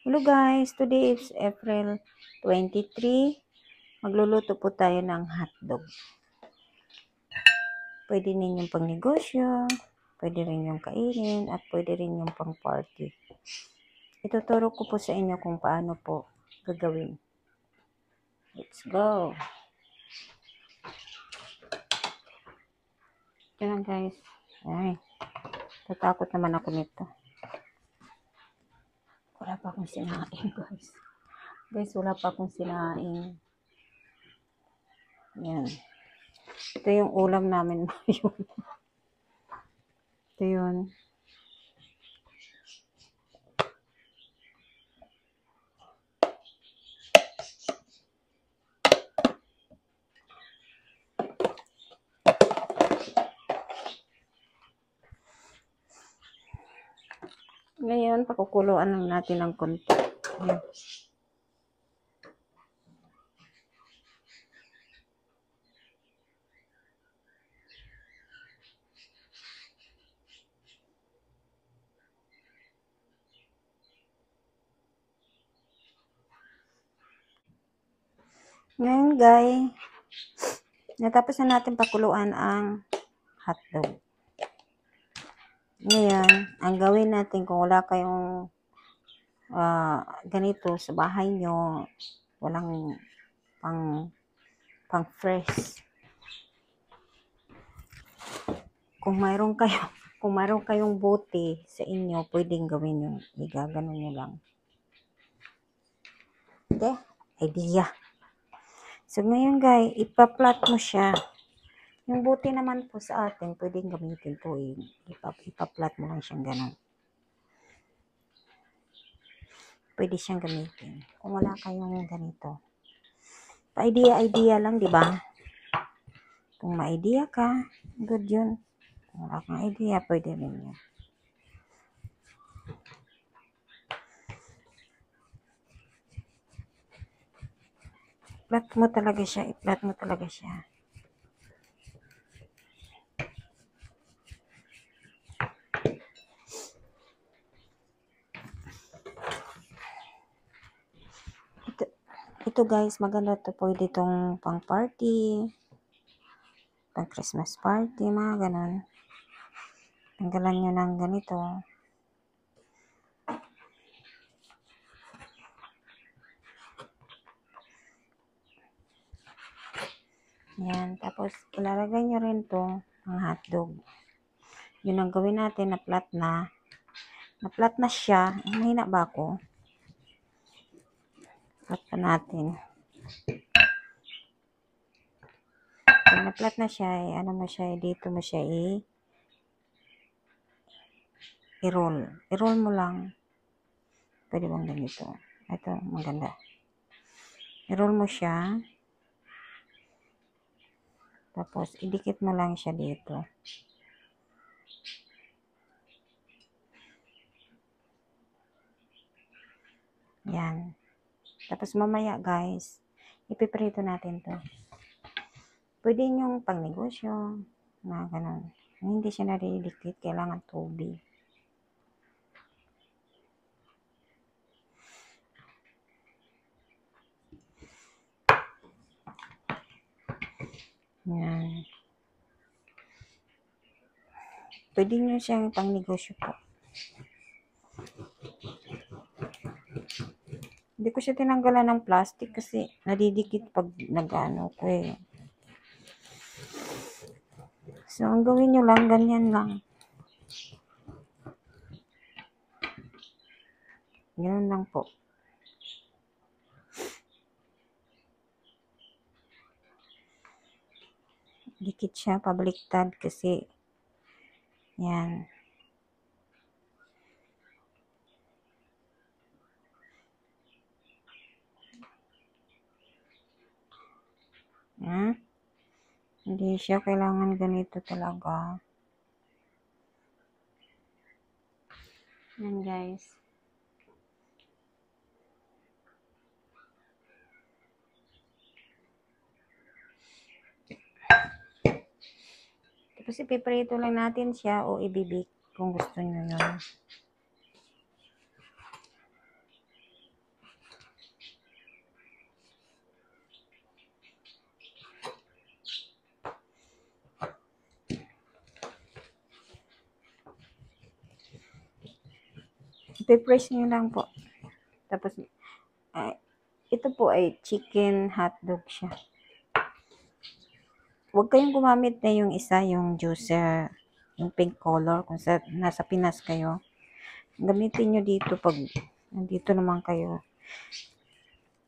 Hello guys, today is April 23. Magluluto po tayo ng hotdog. Pwede ninyong pang negosyo, pwede rin yung kainin, at pwede rin yung pang party. Ituturo ko po sa inyo kung paano po gagawin. Let's go! Ito lang guys. Ay, tatakot naman ako nito. Wala pa akong sinaing guys. Guys, wala pa akong sinaing. Yan. Ito yung ulam namin ngayon. Ito yun. Ngayon, pakukuluan lang natin ng konti. Yan. Ngayon guys, natapos na natin pakuluan ang hotdog. Ngayon, ang gawin natin kung wala kayong ganito sa bahay nyo, walang pang fresh. Kung mayroon kayong bote sa inyo, pwedeng gawin yung igaganon nyo lang. Okay? Idea. So ngayon guys, ipa-flat mo siya. Yung buti naman po sa atin, pwedeng gamitin po eh. Ipa-flat mo lang siyang ganun. Pwede siyang gamitin. Kung wala kayong ganito. Pa-idea lang, di ba? Kung ma-idea ka, good yun. Kung wala kang idea, pwede rin yun. I-flat mo talaga siya. I-flat mo talaga siya. Ito guys, maganda to. Pwede itong pang party, pang Christmas party, mga ganon. Tanggalan nyo ng ganito. Yan. Tapos, ilalagay nyo rin to ang hotdog. Yun ang gawin natin, na-flat na. Na-flat na siya. Mahina ba ako? Flat pa natin. Pag na-flat na siya, ano mo siya, dito mo siya i-roll. I-roll mo lang. Pwede bang ganito? Ito, maganda. I-roll mo siya. Tapos, idikit mo lang siya dito. Yan. Tapos, mamaya guys, ipiprito natin to. Pwede yung pang negosyo, na ganun. Hindi siya nadidikit, kailangan tubig. Yan. Pwede nyo siyang pang negosyo po. Hindi ko siya tinanggalan ng plastic kasi nadidikit pag nag-ano ko eh. So, ang gawin nyo lang, ganyan lang. Ganun lang po. Dikit siya, pabaliktad kasi yan. Hindi siya kailangan ganito talaga. Yan guys. Tapos ipiprito lang natin siya o ibibik kung gusto nyo yun. i-press nyo lang po. Tapos, ito po ay chicken hotdog siya. Huwag kayong gumamit na yung isa, yung juicer, yung pink color, kung nasa Pinas kayo. Gamitin nyo dito pag nandito naman kayo.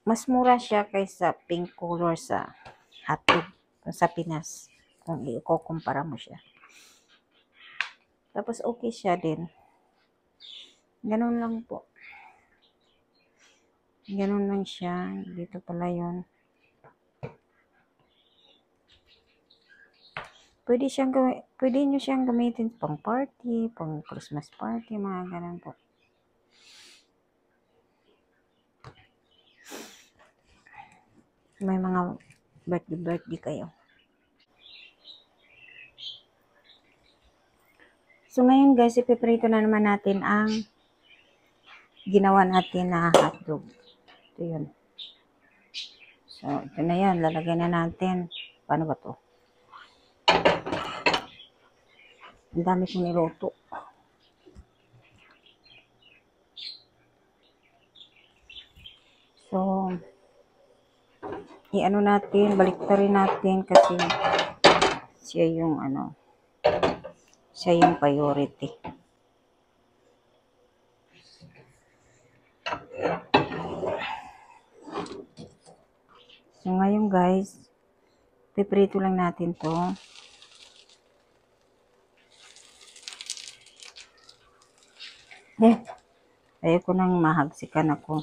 Mas mura siya kaysa pink color sa hotdog sa Pinas. Kung i-kumpara mo siya. Tapos okay siya din. Ganun lang po. Ganun lang siya. Dito pala yun. Pwede nyo siyang gamitin pang party, pang Christmas party, mga ganun po. May mga birthday kayo. So ngayon guys, ipiprito na naman natin ang ginawa natin na hotdog. Ito yun. So ito na yan, lalagay na natin. Paano ba to? Ang dami kong niluto. So, i-ano natin, baliktarin natin kasi siya yung siya yung priority. So, ngayon guys, piprito lang natin to. Ayoko nang mahagsikan ako.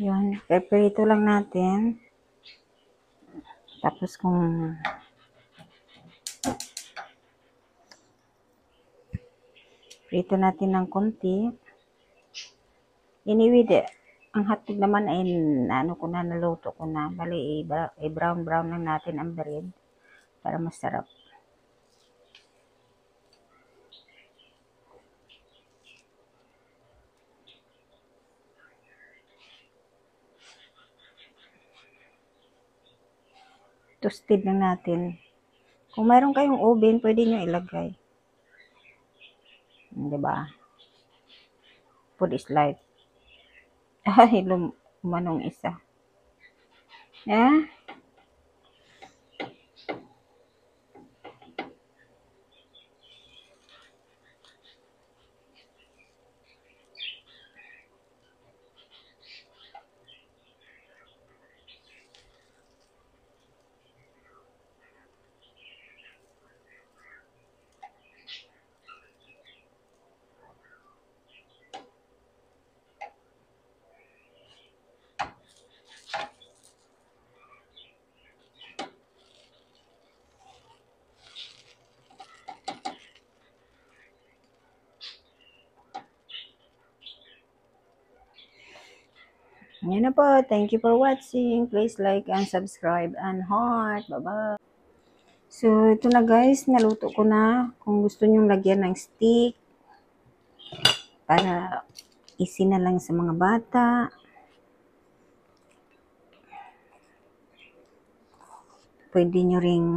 Yun, piprito lang natin. Tapos kung prito natin ng konti, anyway, ang hotdog naman ay naluto ko na. Bali, i-brown lang natin ang bread para masarap. Toasted lang natin. Kung mayroon kayong oven, pwede nyo ilagay. Diba? Food is life. Ay, lumanong isa. Yan na po. Thank you for watching. Please like and subscribe and heart. Bye-bye. So, ito na guys. Naluto ko na. Kung gusto nyong lagyan ng stick para easy na lang sa mga bata. Pwede nyo ring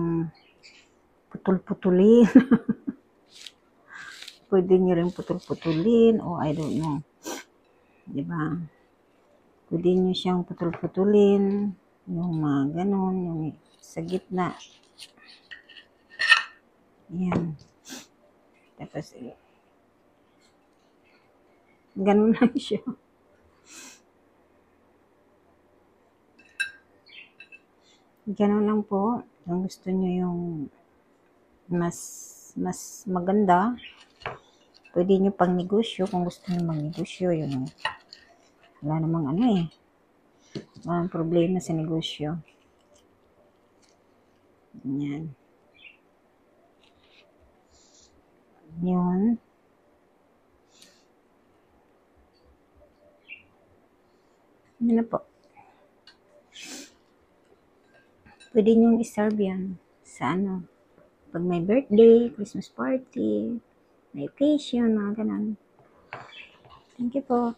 putol-putulin. Pwede nyo ring putol-putulin. Oh, I don't know. Diba? Pwede nyo siyang putol-putulin. Yung mga ganon. Yung sa gitna. Yan. Tapos, ganon lang siya. Ganon lang po. Kung gusto nyo yung mas maganda, pwede nyo pang negosyo. Kung gusto nyo mag-negosyo, yung wala namang walang problema sa negosyo. Yan. Yun. Yan na po. Pwede nyo i-serve yan sa pag may birthday, Christmas party, may occasion, mga ganun. Thank you po.